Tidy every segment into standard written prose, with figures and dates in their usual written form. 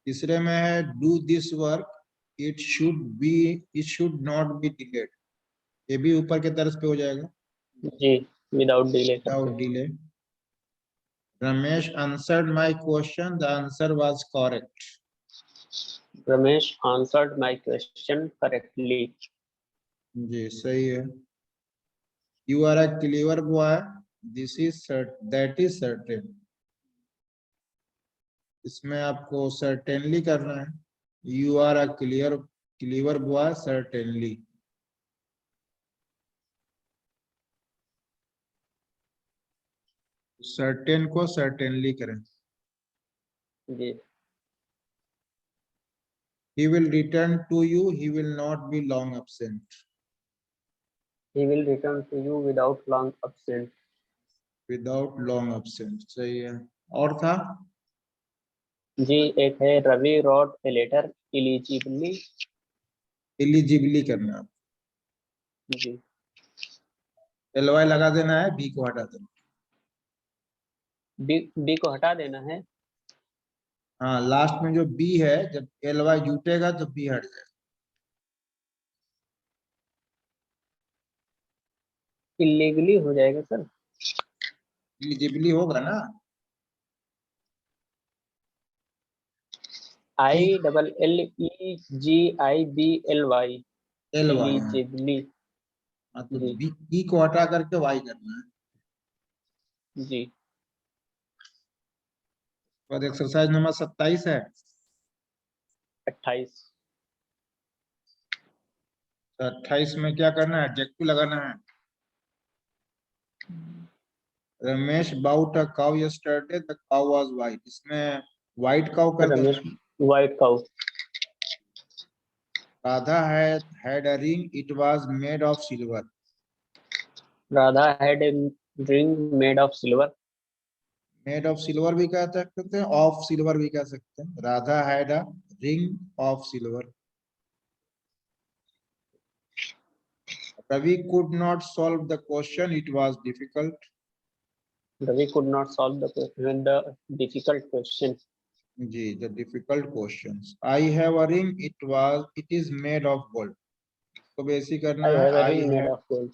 तीसरे में है do this work, it should not be delayed. ये भी ऊपर के तर्ज पे हो जाएगा, जी, विदाउट डिले करके। Without delay. Ramesh answered my question, the answer was correct. Ramesh answered my question correctly. जी सही है। You are a clever boy, this is that is certain. इसमें आपको सर्टेनली करना है। You are a clever boy certainly. Certain को certainly करें। जी, He will return to you, he will not be long absent। he will return to you without long absence। Without long absent सही है। और था जी, एक है Ravi wrote a letter legibly. Legibly करना है। जी, एलवाई लगा देना है, बी को हटा देना। बी को हटा देना है। हाँ लास्ट में जो बी है, जब एलवाई जुटेगा तो बी हट जाएगा। इलीगली हो जाएगा सर। एलिजिबली होगा ना। I double L E G I B L Y. L Y हाँ। इलिजिबली। हाँ, तो जी, बी ई को हटा करके वाई करना है। जी, और एक्सरसाइज नंबर 27 है। 28। 28 में क्या करना है, एडजेक्टिव लगाना है। Ramesh bought a cow yesterday, the cow was white. इसमें वाइट काउ कर देना रमेश है। White cow. Radha had a ring, it was made of silver। Radha had a ring made of silver. Made of silver भी कह सकते हैं, ऑफ सिल्वर भी कह सकते हैं। Radha had a ring of silver. Ravi could not solve the question, it was difficult। Ravi could not solve the difficult question. जी the difficult questions। I have a ring, it is made of gold। तो basic करना आई है have a I ring made have of gold.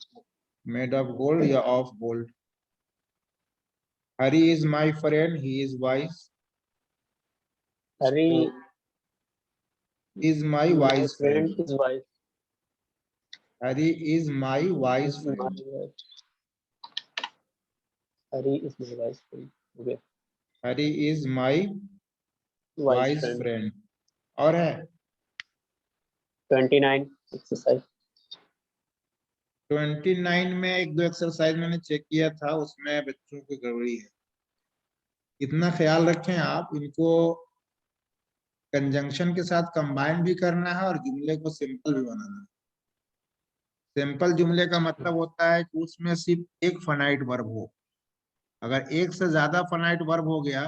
made of gold या of gold। Hari is my friend, he is wise। हरी तो is my my wise friend। Friend is wise. Hari is my wise is friend। My Hari is my wise friend. Okay, Hari is my wise wise friend. friend। और है 29 exercise. 29 में एक दो exercise मैंने check किया था, उसमें बच्चों की गड़बड़ी है। इतना ख्याल रखें आप इनको, कंजंक्शन के साथ कंबाइन भी करना है और जुमले को सिंपल भी बनाना है। सिंपल जुमले का मतलब होता है कि उसमें सिर्फ एक फनाइट वर्ब हो। अगर एक से ज्यादा फनाइट वर्ब हो गया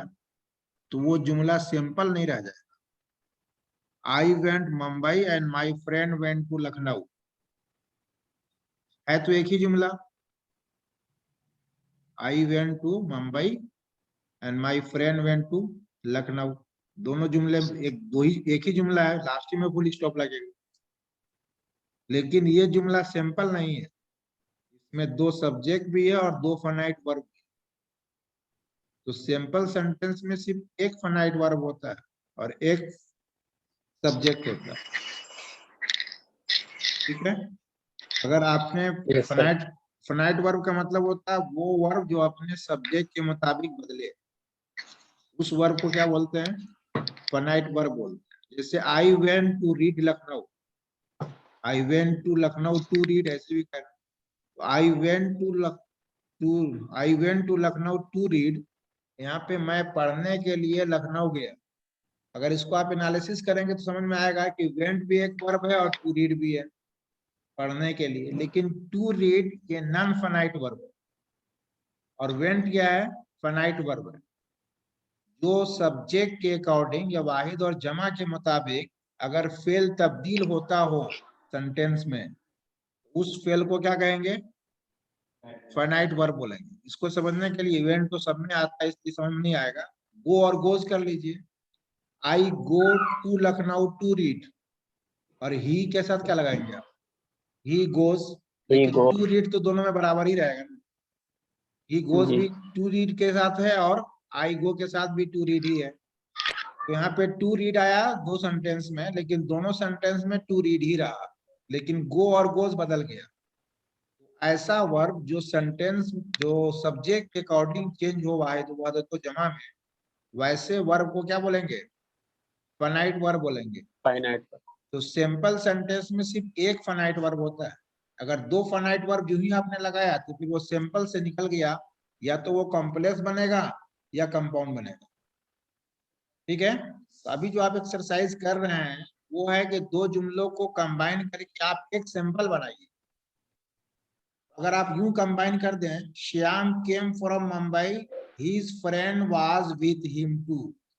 तो वो जुमला सिंपल नहीं रह जाएगा। I went Mumbai and my friend went to Lucknow, है तो एक ही जुमला। I went to Mumbai and my friend went to Lucknow. दोनों जुमले एक ही जुमला है, लास्ट में फुल स्टॉप लगेगा। लेकिन ये जुमला सिंपल नहीं है, इसमें दो सब्जेक्ट भी है और दो फनाइट वर्ब। तो सिंपल सेंटेंस में सिर्फ एक फनाइट वर्ब होता है और एक सब्जेक्ट होता है। ठीक है। अगर आपने yes sir. Finite finite verb का मतलब होता है वो वर्ब जो अपने सब्जेक्ट के मुताबिक बदले, उस वर्ब को क्या बोलते हैं, फनाइट वर्ब बोलते हैं। जैसे I went to read Lucknow, I went to Lucknow to read, ऐसे भी कर। I went to Lucknow to read, यहाँ पे मैं पढ़ने के लिए लखनऊ गया। अगर इसको आप एनालिसिस करेंगे तो समझ में आएगा कि वेंट भी एक वर्ब है और टू रीड भी है, पढ़ने के लिए। लेकिन टू रीड ये नॉन फनाइट वर्ब है और वेंट क्या है, फनाइट वर्ब है। जो सब्जेक्ट के अकॉर्डिंग या वाहिद और जमा के मुताबिक अगर फेल तब्दील होता हो सेंटेंस में, उस फेल को क्या कहेंगे, फाइनाइट वर्ब बोलेंगे। इसको समझने के लिए इवेंट तो सब में आता है, इसलिए समझ में नहीं आएगा। गो और गोज कर लीजिए। I go to Lucknow to read, और ही के साथ क्या लगाएंगे आप? ही गोज, ही लेकिन गो, टू रीड तो दोनों में बराबर ही रहेगा ना। ही गोज जी भी टू रीड के साथ है और आई गो के साथ भी टू रीड ही है। तो यहाँ पे टू रीड आया दो सेंटेंस में, लेकिन दोनों सेंटेंस में टू रीड ही रहा, लेकिन गो और गोज बदल गया। ऐसा वर्ब जो सेंटेंस जो सब्जेक्ट के अकॉर्डिंग चेंज हो वाहिद वाहिद तो जमा में, वैसे वर्ब को क्या बोलेंगे? फनाइट वर्ब बोलेंगे। फाइनाइट। तो सिंपल सेंटेंस में सिर्फ एक फनाइट वर्ब होता है। अगर दो फनाइट वर्ब जो ही आपने लगाया तो फिर वो सिंपल से निकल गया, या तो वो कॉम्प्लेक्स बनेगा या कंपाउंड बनेगा। ठीक है, तो अभी जो आप एक्सरसाइज कर रहे हैं वो है कि दो जुमलों को कंबाइन करके आप एक सिंपल बनाइए। अगर आप यूं कंबाइन कर दें, Shyam came from Mumbai, his friend was with him too.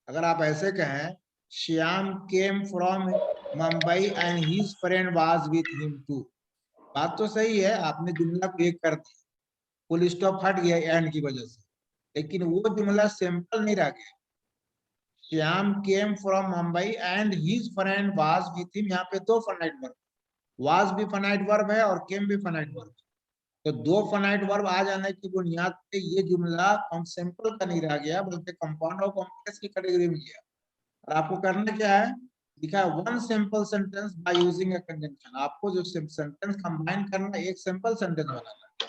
अगर आप ऐसे कहें, Shyam came from Mumbai and his friend was with him too, बात तो सही है, आपने जुमला को एक कर दिया, फुल स्टॉप हट गया एंड की वजह से, लेकिन वो जुमला सिंपल नहीं रह गया। Shyam came from Mumbai and his friend was with him, यहाँ पे दो फनाइट वर्ब, वाज भी फनाइट वर्ब है और केम भी फनाइट वर्ब। तो दो फनाइट वर्ब आ जाने की बुनियाद पे ये जुमला सिंपल का नहीं रह गया, बल्कि कंपाउंड और कॉम्प्लेक्स की कैटेगरी में गया। और आपको करना क्या है, लिखा है one simple sentence by using a conjunction. आपको जो सेंटेंस कंबाइन करना है, एक सिंपल सेंटेंस बनाना है।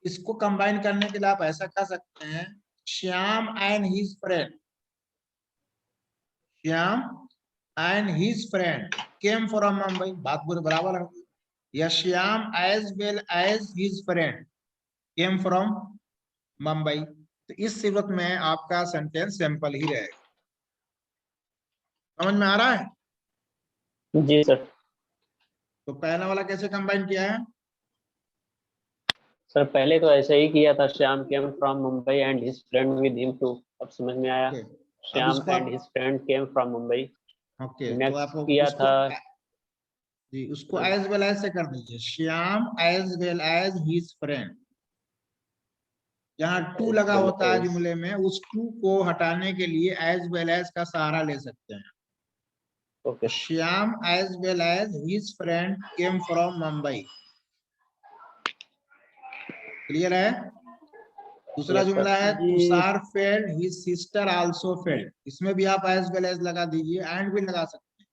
इसको कंबाइन करने के लिए आप ऐसा कर सकते हैं, Shyam and his friend, Shyam and his friend came from Mumbai, बात पूरे बराबर है। या Shyam as well as his friend came from Mumbai. तो इस सूरत में आपका सेंटेंस सिंपल ही रहेगा। समझ में आ रहा है? जी सर। तो पहला वाला कैसे कंबाइन किया है? सर पहले तो ऐसे ही किया था, Shyam came from Mumbai and his friend with him too, अब समझ में आया। ओके, अब श्याम इसको एंड आप, his friend came from Mumbai. Okay तो नेक्स्ट आप किया उसको था, जी उसको एज वेल एज से कर दीजिए, Shyam as well as his friend. जहाँ टू एज लगा वेल होता है एज, जुमले में, उस टू को हटाने के लिए एज वेल एज का सहारा ले सकते हैं। Okay. Shyam as well as his friend came from Mumbai. Clear है? दूसरा यस सर। जुमला है जी Tushar failed his sister also failed. इसमें भी आप एज वेल एज लगा दीजिए, एंड भी लगा सकते हैं,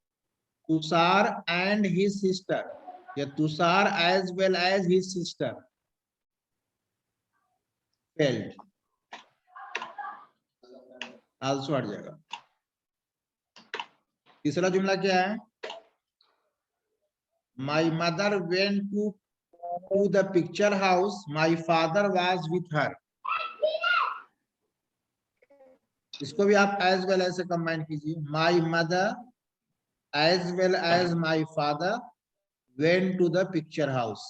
तुषार एंड हिज सिस्टर, या Tushar as well as his sister failed, also हट जाएगा। तीसरा जुमला क्या है, my mother went to the picture house, my father was with her. इसको भी आप एज वेल एज से कंबाइन कीजिए, my mother as well as my father went to the picture house.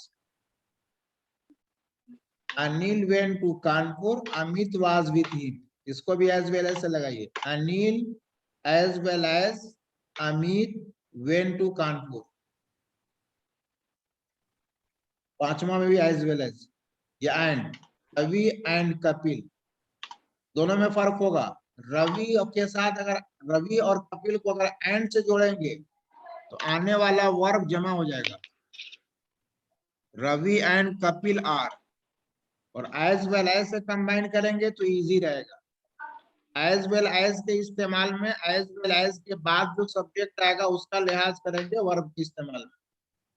Anil went to Kanpur, Amit was with him. इसको भी as well as से लगाइए, Anil as well as Amit went to Kanpur. पांचवा में भी एज वेल एज या एंड, रवि एंड कपिल, दोनों में फर्क होगा। रवि के साथ अगर रवि और कपिल को अगर एंड से जोड़ेंगे तो आने वाला वर्ब जमा हो जाएगा, रवि एंड कपिल आर। और एज वेल एज से कंबाइन करेंगे तो इजी रहेगा। एज वेल एज के इस्तेमाल में एज वेल एज के बाद जो सब्जेक्ट आएगा उसका लिहाज करेंगे वर्ब के इस्तेमाल में।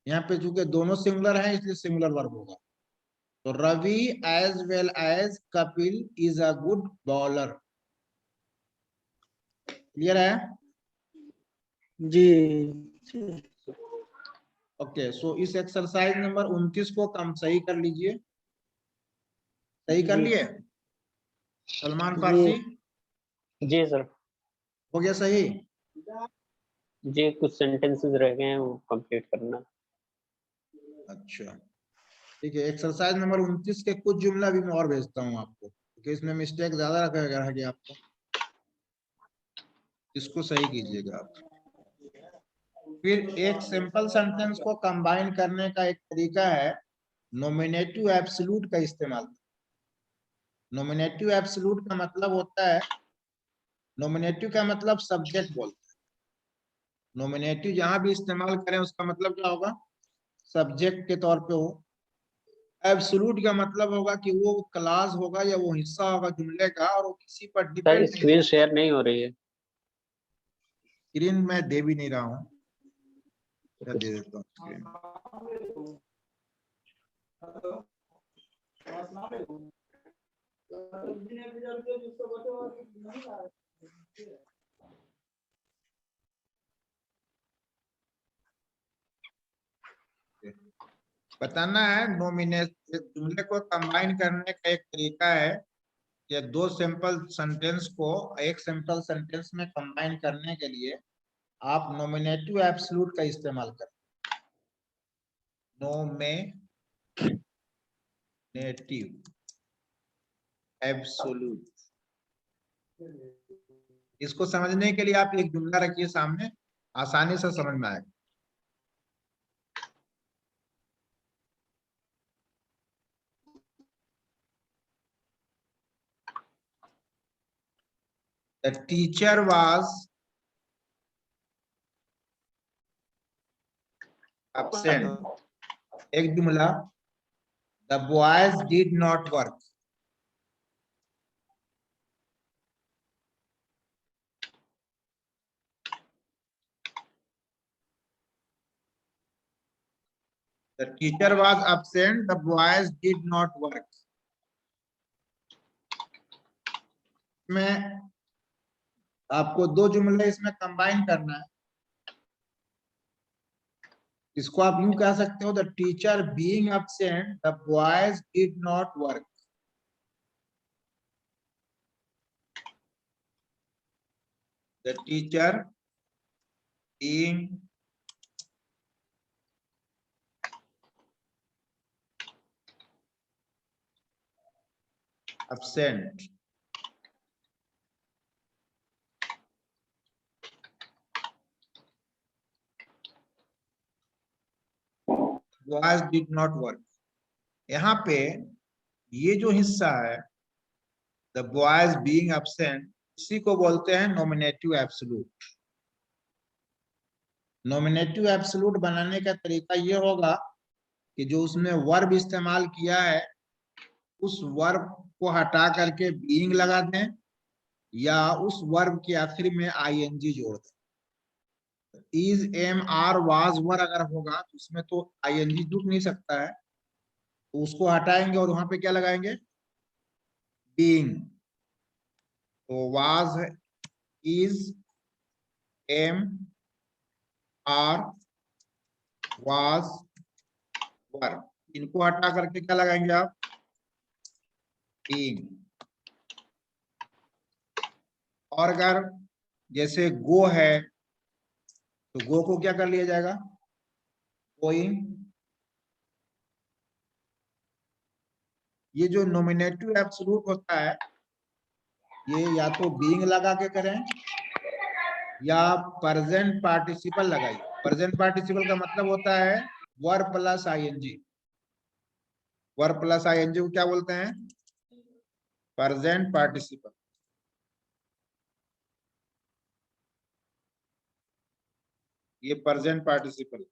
यहाँ पे चूंकि दोनों सिंगुलर हैं इसलिए सिंगुलर वर्ब होगा। तो Ravi as well as Kapil is a good bowler. Clear है? जी ओके, सो इस एक्सरसाइज नंबर 29 को कम सही कर लीजिए। सही कर जी लिए सलमान जी फारसी? जी सर। हो गया सही? जी कुछ सेंटेंसेस रह गए हैं वो कंप्लीट करना। अच्छा ठीक है, एक्सरसाइज नंबर 29 के कुछ जुमला भी मैं और भेजता हूँ आपको, क्योंकि इसमें मिस्टेक ज्यादा रह गया आपको। इसको सही कीजिएगा आप। फिर एक सिंपल सेंटेंस को कंबाइन करने का एक तरीका है नॉमिनेटिव एब्सोल्यूट का इस्तेमाल। नॉमिनेटिव एब्सोल्यूट का मतलब होता है नॉमिनेटिव का मतलब सब्जेक्ट बोलते हैं। नॉमिनेटिव जहां भी इस्तेमाल करें उसका मतलब क्या होगा, सब्जेक्ट के तौर पे हो। एब्सोल्यूट का मतलब होगा कि वो क्लास होगा या वो हिस्सा होगा जुमले का, और वो किसी पर सर डिपेंड नहीं। स्क्रीन शेयर नहीं हो रही है। स्क्रीन मैं दे भी नहीं रहा हूँ, मैं दे देता हूँ स्क्रीन। बताना है नॉमिनेट जुमले को कंबाइन करने का एक तरीका है कि दो सिंपल सेंटेंस को एक सिंपल सेंटेंस में कंबाइन करने के लिए आप नॉमिनेटिव एब्सोल्यूट का इस्तेमाल करें। नॉमिनेटिव एब्सोल्यूट, इसको समझने के लिए आप एक जुमला रखिए सामने, आसानी से समझ में आएगा। The teacher was absent. एक जुमला, the boys did not work. The teacher was absent, the boys did not work. में आपको दो जुमले इसमें कंबाइन करना है। इसको आप यूं कह सकते हो, the teacher being absent the boys did not work. The teacher being absent boys did not work. यहाँ पे ये जो हिस्सा है द बॉयज बीइंग एब्सेंट, इसी को बोलते हैं नॉमिनेटिव एब्सोल्यूट। नॉमिनेटिव एब्सोल्यूट बनाने का तरीका ये होगा कि जो उसमें वर्ब इस्तेमाल किया है उस वर्ब को हटा करके बीइंग लगा दें, या उस वर्ब के आखिर में आईएनजी जोड़ दें। इज, एम, आर, वाज, वर अगर होगा तो उसमें तो आईएनजी जुड़ नहीं सकता है, तो उसको हटाएंगे और वहां पे क्या लगाएंगे, बीइंग। तो was, is, am, are, was, were, इनको हटा करके क्या लगाएंगे आप, बीइंग। और अगर जैसे गो है तो गो को क्या कर लिया जाएगा, गोइंग। ये जो नॉमिनेटिव एब्सोल्यूट होता है ये या तो बीइंग लगा के करें या प्रेजेंट पार्टिसिपल लगाइए। प्रेजेंट पार्टिसिपल का मतलब होता है verb plus ING. Verb plus ING को क्या बोलते हैं, प्रेजेंट पार्टिसिपल। ये प्रेजेंट पार्टिसिपल।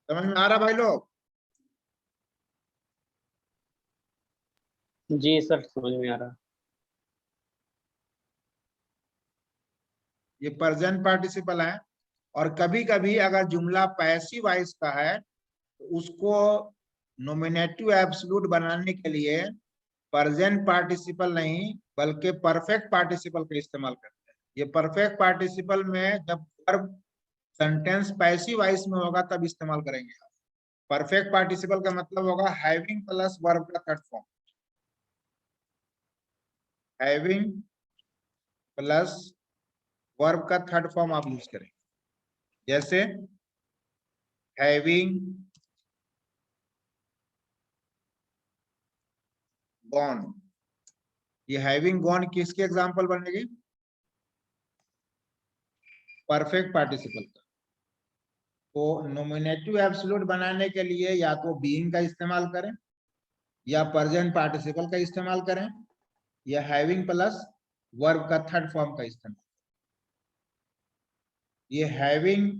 समझ में आ रहा भाई लोग? जी सर समझ में आ रहा। ये प्रेजेंट पार्टिसिपल है। और कभी कभी अगर जुमला पैसिव वॉइस का है तो उसको नॉमिनेटिव एब्सोल्यूट बनाने के लिए प्रेजेंट पार्टिसिपल नहीं बल्कि परफेक्ट पार्टिसिपल का इस्तेमाल करते हैं। ये परफेक्ट पार्टिसिपल में जब वर्ब सेंटेंस पैसिव वॉइस में होगा तब इस्तेमाल करेंगे। परफेक्ट पार्टिसिपल का मतलब होगा हैविंग प्लस वर्ब का third form. Having plus verb का थर्ड फॉर्म आप यूज करें, जैसे हैविंग गॉन। ये हैविंग गॉन किसके एग्जांपल बनेगी, परफेक्ट पार्टिसिपल का। तो नॉमिनेटिव एब्सोल्यूट बनाने के लिए या तो बीइंग का इस्तेमाल करें या प्रेजेंट पार्टिसिपल का इस्तेमाल करें या हैविंग प्लस वर्ब का थर्ड फॉर्म का इस्तेमाल। ये हैविंग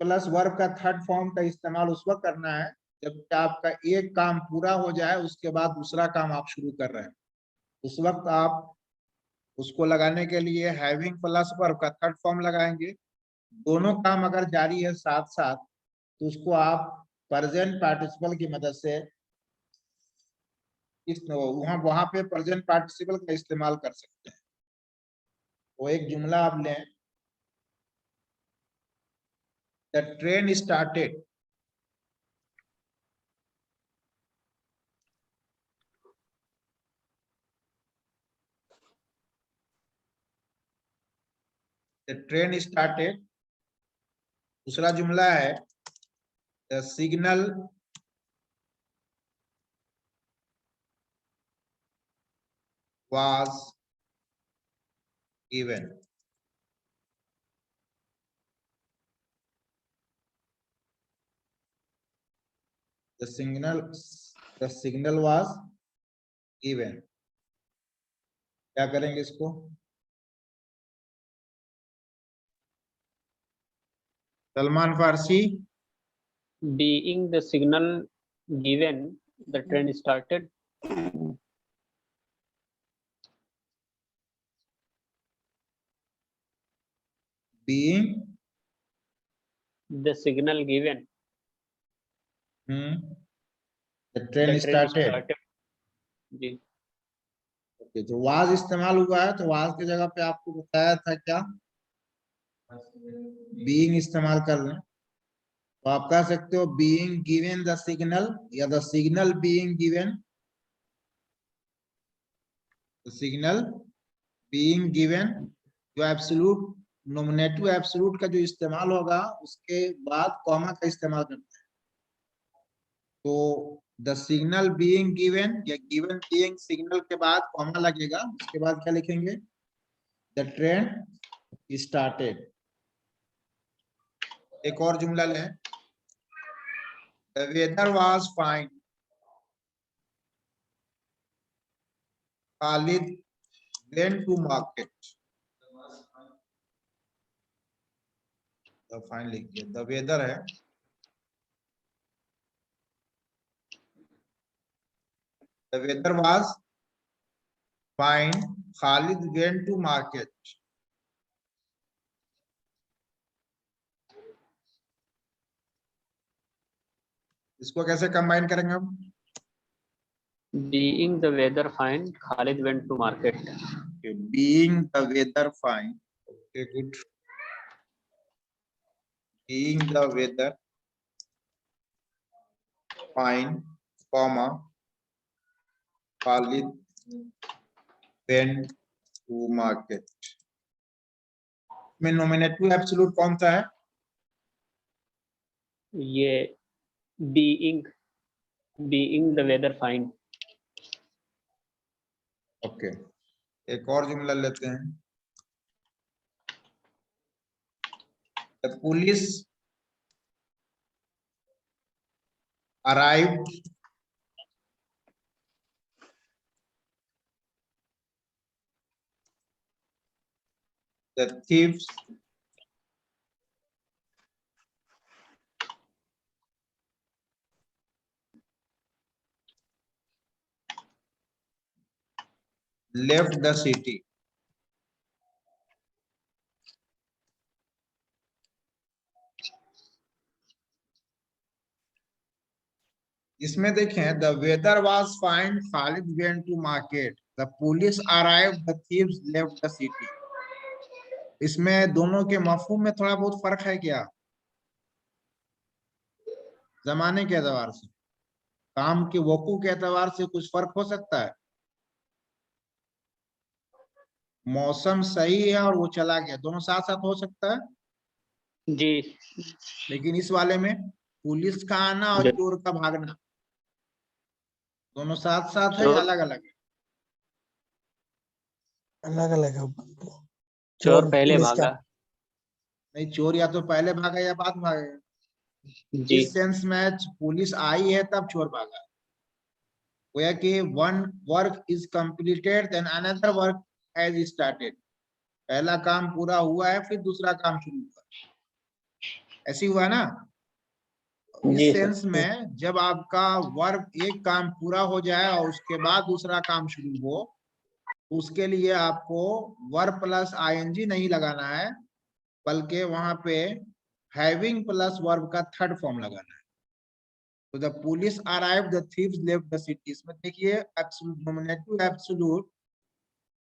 प्लस वर्ब का थर्ड फॉर्म का इस्तेमाल उस वक्त करना है जब आपका एक काम पूरा हो जाए, उसके बाद दूसरा काम आप शुरू कर रहे हैं, उस वक्त आप उसको लगाने के लिए हैविंग प्लस वर्ब का थर्ड फॉर्म लगाएंगे। दोनों काम अगर जारी है साथ साथ तो उसको आप प्रेजेंट पार्टिसिपल की मदद से इस वहां पे प्रेजेंट पार्टिसिपल का इस्तेमाल कर सकते हैं। वो एक जुमला आप लें, the train started. The train started. दूसरा जुमला है the signal was given। the signal was given। क्या करेंगे इसको? सलमान फारसी। Being the signal given, the train started. being The signal given, the train the train started। started. जी, okay, तो was इस्तेमाल हुआ है, तो वाज की जगह पे आपको बताया था क्या, बीइंग इस्तेमाल कर लें। तो आप कह सकते हो बीइंग गिवन द सिग्नल, या the signal being given. Signal being given, जो एब्सोल्यूट नोमिनेटिव एब्सोल्यूट का जो इस्तेमाल होगा उसके बाद कॉमा का इस्तेमाल करते हैं। तो द सिग्नल बीइंग गिवन या गिवन बीइंग सिग्नल के बाद कॉमा लगेगा, उसके बाद क्या लिखेंगे, द ट्रेन स्टार्टेड। एक और जुमला लें, the weather was fine, Khalid went to market. The fine लिखिए, द वेदर है, the weather was fine, Khalid went to market. इसको कैसे कंबाइन करेंगे हम? being the weather fine, Khalid went to market. being the weather fine, okay, good। being the weather fine, comma, Khalid went to market। में nominative absolute कौन सा है? ये being the weather fine। Okay, एक और जुमला लेते हैं, the police arrived the thieves left the city। इसमें देखें, the weather was fine, Khalid went to market, the police arrived, the thieves left the city. इसमें दोनों के मफहूम में थोड़ा बहुत फर्क है क्या? जमाने के एतबार से, काम के वकू के एतबार से कुछ फर्क हो सकता है। मौसम सही है और वो चला गया, दोनों साथ साथ हो सकता है। जी, लेकिन इस वाले में पुलिस का आना और चोर का भागना दोनों साथ साथ है या अलग अलग है? अलग अलग है। चोर पहले पुलिस का भागा। नहीं, चोर या तो पहले भागा या बाद भागेगा। जी, इस सेंस में पुलिस आई है तब चोर भागा। गोया कि one work is completed then another work has started, पहला काम पूरा हुआ है फिर दूसरा काम शुरू हुआ, ऐसी हुआ ना। इस जी सर। सेंस में जब आपका वर्क एक काम पूरा हो जाए और उसके बाद दूसरा काम शुरू हो, उसके लिए आपको वर्ब प्लस आईएनजी नहीं लगाना है, बल्कि वहां पे हैविंग प्लस वर्ब का थर्ड फॉर्म लगाना है। तो the police arrive the thieves left the city, इसमें देखिए absolute nominative absolute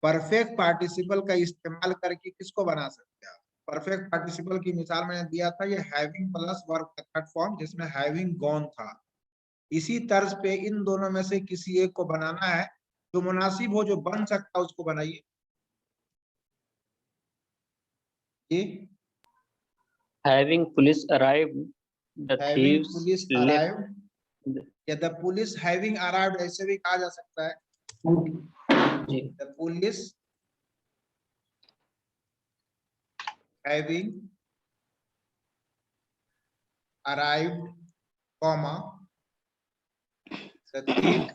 perfect participle का इस्तेमाल करके किसको बना सकते हैं। परफेक्ट पार्टिसिपल की मिसाल मैंने दिया था, ये हैविंग प्लस वर्ब का थर्ड फॉर्म जिसमें हैविंग गॉन था। इसी तर्ज पे इन दोनों में से किसी एक को बनाना है, जो मुनासिब हो, जो बन सकता है उसको बनाइए। Having police arrived, the having thieves police left. Arrive या द पुलिस हैविंग अराइव्ड, ऐसे भी कहा जा सकता है। जी। The police having arrived, comma the thief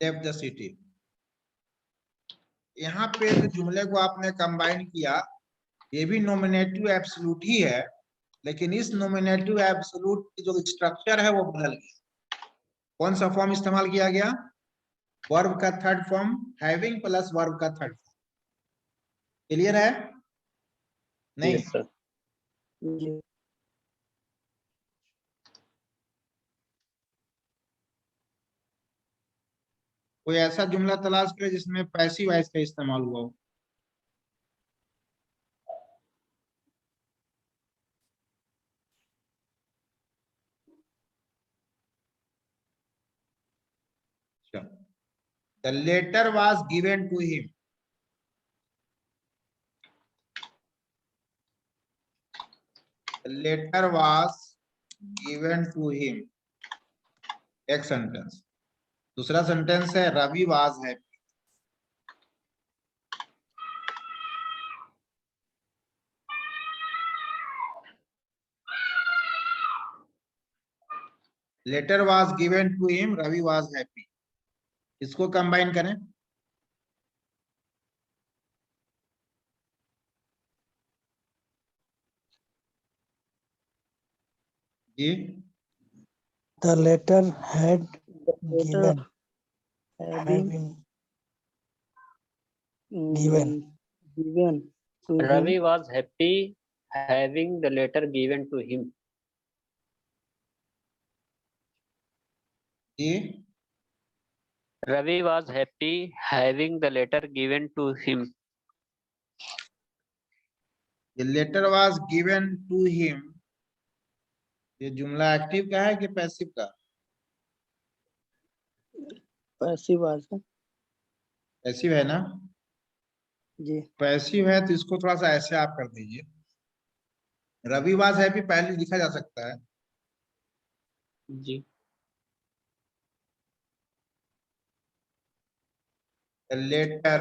left the city। यहाँ पे जो जुमले को आपने कंबाइन किया, ये भी नॉमिनेटिव एब्सोल्यूट ही है, लेकिन इस नॉमिनेटिव एब्सोल्यूट की जो स्ट्रक्चर है वो बदल गया। कौन सा फॉर्म इस्तेमाल किया गया? वर्ब का third form, having plus verb का थर्ड फॉर्म। क्लियर है? नहीं? Yes sir. जी कोई ऐसा जुमला तलाश करें जिसमें पैसिव वॉइस का इस्तेमाल हुआ हो। The letter was given to him। The letter was given to him, एक सेंटेंस। दूसरा सेंटेंस है Ravi was happy। Letter was given to him, Ravi was happy। इसको कंबाइन करें। जी, the letter had Later given having given given to him, Ravi was happy having the letter given to him. जी, Ravi was happy having the letter given to him. ये letter was given to him, ये जुमला active का है कि passive का? passive was passive है ना? जी पैसिव है तो इसको थोड़ा सा ऐसे आप कर दीजिए। रवि was happy पहले लिखा जा सकता है। जी। The letter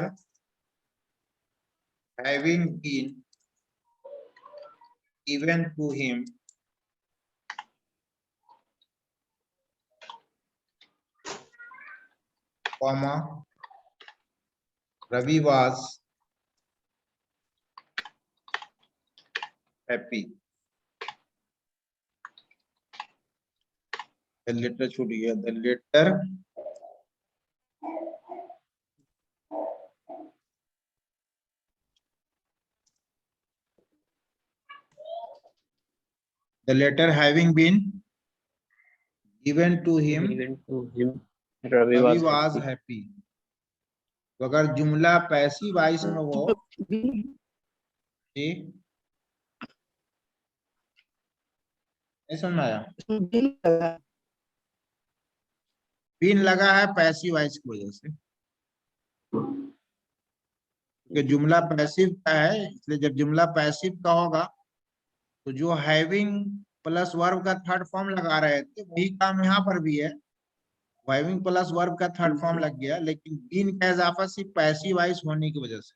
having been given to him, comma Ravi was happy। The letter छूट गया। The letter the letter having been given to him, Given to him. Ravi Ravi was was happy. happy। तो अगर जुमला passive voice में हो, जी नहीं समझ में आया? बीन लगा है पैसिव वॉइस की वजह से, क्योंकि जुमला पैसिव का है, इसलिए जब जुमला पैसिव का होगा तो जो हैविंग प्लस वर्ब का थर्ड फॉर्म लगा रहे थे वही काम यहाँ पर भी है। हैविंग प्लस वर्ब का थर्ड फॉर्म लग गया, लेकिन बीन का इजाफा सिर्फ पैसिव वॉइस होने की वजह से।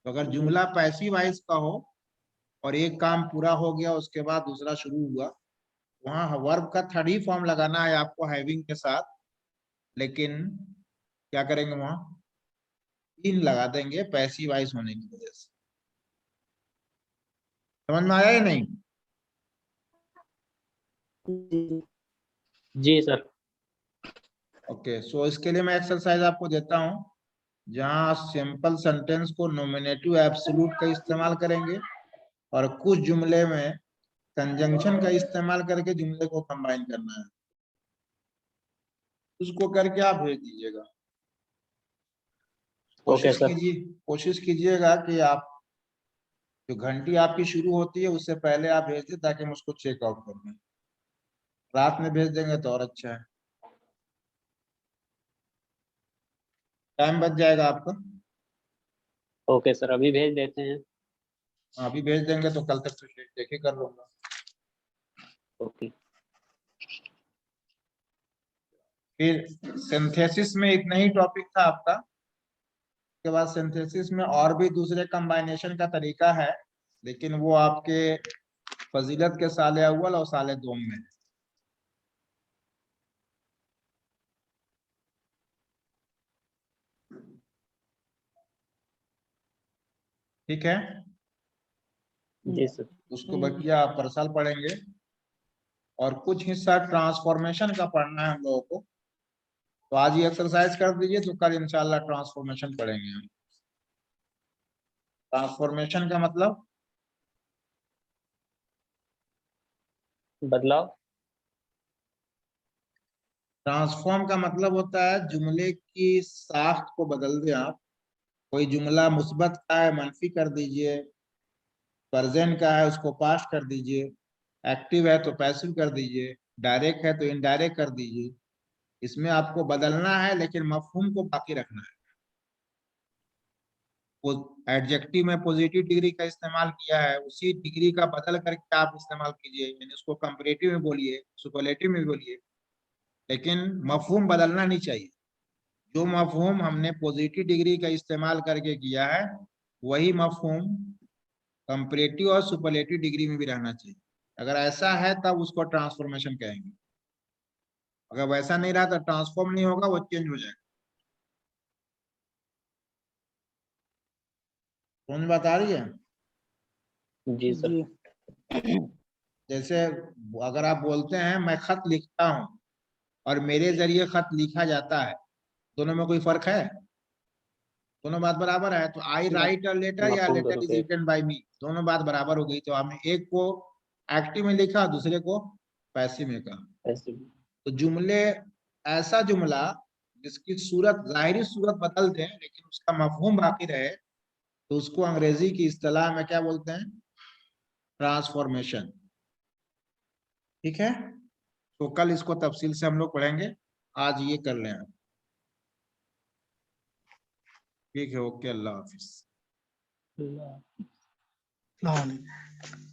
तो अगर जुमला पैसिव वॉइस का हो और एक काम पूरा हो गया उसके बाद दूसरा शुरू हुआ, वहां वर्ब का थर्ड ही फॉर्म लगाना है आपको हैविंग के साथ, लेकिन क्या करेंगे वहां इन लगा देंगे पैसिव वॉइस होने की वजह से। समझ में आया या नहीं? जी जी सर। ओके, सो इसके लिए मैं एक्सरसाइज आपको देता हूं, जहां सिंपल सेंटेंस को नॉमिनेटिव एब्सोल्यूट का इस्तेमाल करेंगे और कुछ जुमले में कंजंक्शन का इस्तेमाल करके जुमले को कंबाइन करना है। उसको करके आप भेज दीजिएगा। Okay sir. कोशिश कीजिएगा कि आप जो घंटी आपकी शुरू होती है उससे पहले आप भेज दें, ताकि हम उसको चेकआउट कर लें। रात में भेज देंगे तो और अच्छा है, टाइम बच जाएगा आपका। ओके सर, अभी भेज देते हैं। अभी भेज देंगे तो कल तक तो देखे कर लूंगा। ओके। फिर सिंथेसिस में इतना ही टॉपिक था आपका। उसके बाद सिंथेसिस में और भी दूसरे कंबाइनेशन का तरीका है, लेकिन वो आपके फजीलत के साले अव्वल और साले दोम में है। ठीक है, जी सर। उसको बकिया आप परसाल पढ़ेंगे और कुछ हिस्सा ट्रांसफॉर्मेशन का पढ़ना है हम लोगों को। तो आज ये एक्सरसाइज कर दीजिए, तो कल इंशाल्लाह ट्रांसफॉर्मेशन पढ़ेंगे हम। ट्रांसफॉर्मेशन का मतलब बदलाव। ट्रांसफॉर्म का मतलब होता है जुमले की साख्त को बदल दें आप। कोई जुमला मुस्बत का है मनफी कर दीजिए, प्रेजेंट का है उसको पास्ट कर दीजिए, एक्टिव है तो पैसिव कर दीजिए, डायरेक्ट है तो इनडायरेक्ट कर दीजिए। इसमें आपको बदलना है लेकिन मफहूम को बाकी रखना है। एडजेक्टिव में पॉजिटिव डिग्री का इस्तेमाल किया है, उसी डिग्री का बदल करके आप इस्तेमाल कीजिए, यानी उसको कंपैरेटिव में बोलिए, सुपरलेटिव में बोलिए, लेकिन मफहूम बदलना नहीं चाहिए। जो मफहूम हमने पॉजिटिव डिग्री का इस्तेमाल करके किया है वही मफहूम कंपैरेटिव और सुपरलेटिव डिग्री में भी रहना चाहिए। अगर ऐसा है तब उसको ट्रांसफॉर्मेशन कहेंगे। अगर वैसा नहीं रहा तो ट्रांसफॉर्म नहीं होगा, वो चेंज हो जाएगा। समझ बात आ रही है? जी सर। जी जैसे अगर आप बोलते हैं मैं खत लिखता हूं और मेरे जरिए खत लिखा जाता है, दोनों में कोई फर्क है? दोनों बात बराबर है। तो आई राइट अ लेटर या मफहूम लेटर दोनों इज के रिटन बाय मी, दोनों बात बराबर हो गई। तो हमने एक को एक्टिव में लिखा, दूसरे को पैसिव में कहा। ऐसे। तो जुमले, ऐसा जुमला जिसकी सूरत, जाहिरी सूरत बदल दें लेकिन उसका मफहूम बाकी रहे, तो उसको अंग्रेजी की इस्तिलाह में क्या बोलते हैं? ट्रांसफॉर्मेशन। ठीक है, तो कल इसको तफसील से हम लोग पढ़ेंगे, आज ये कर लें आप। ठीक है, ओके, अल्लाह हाफिज। अल्लाह। अस्सलाम वालेकुम।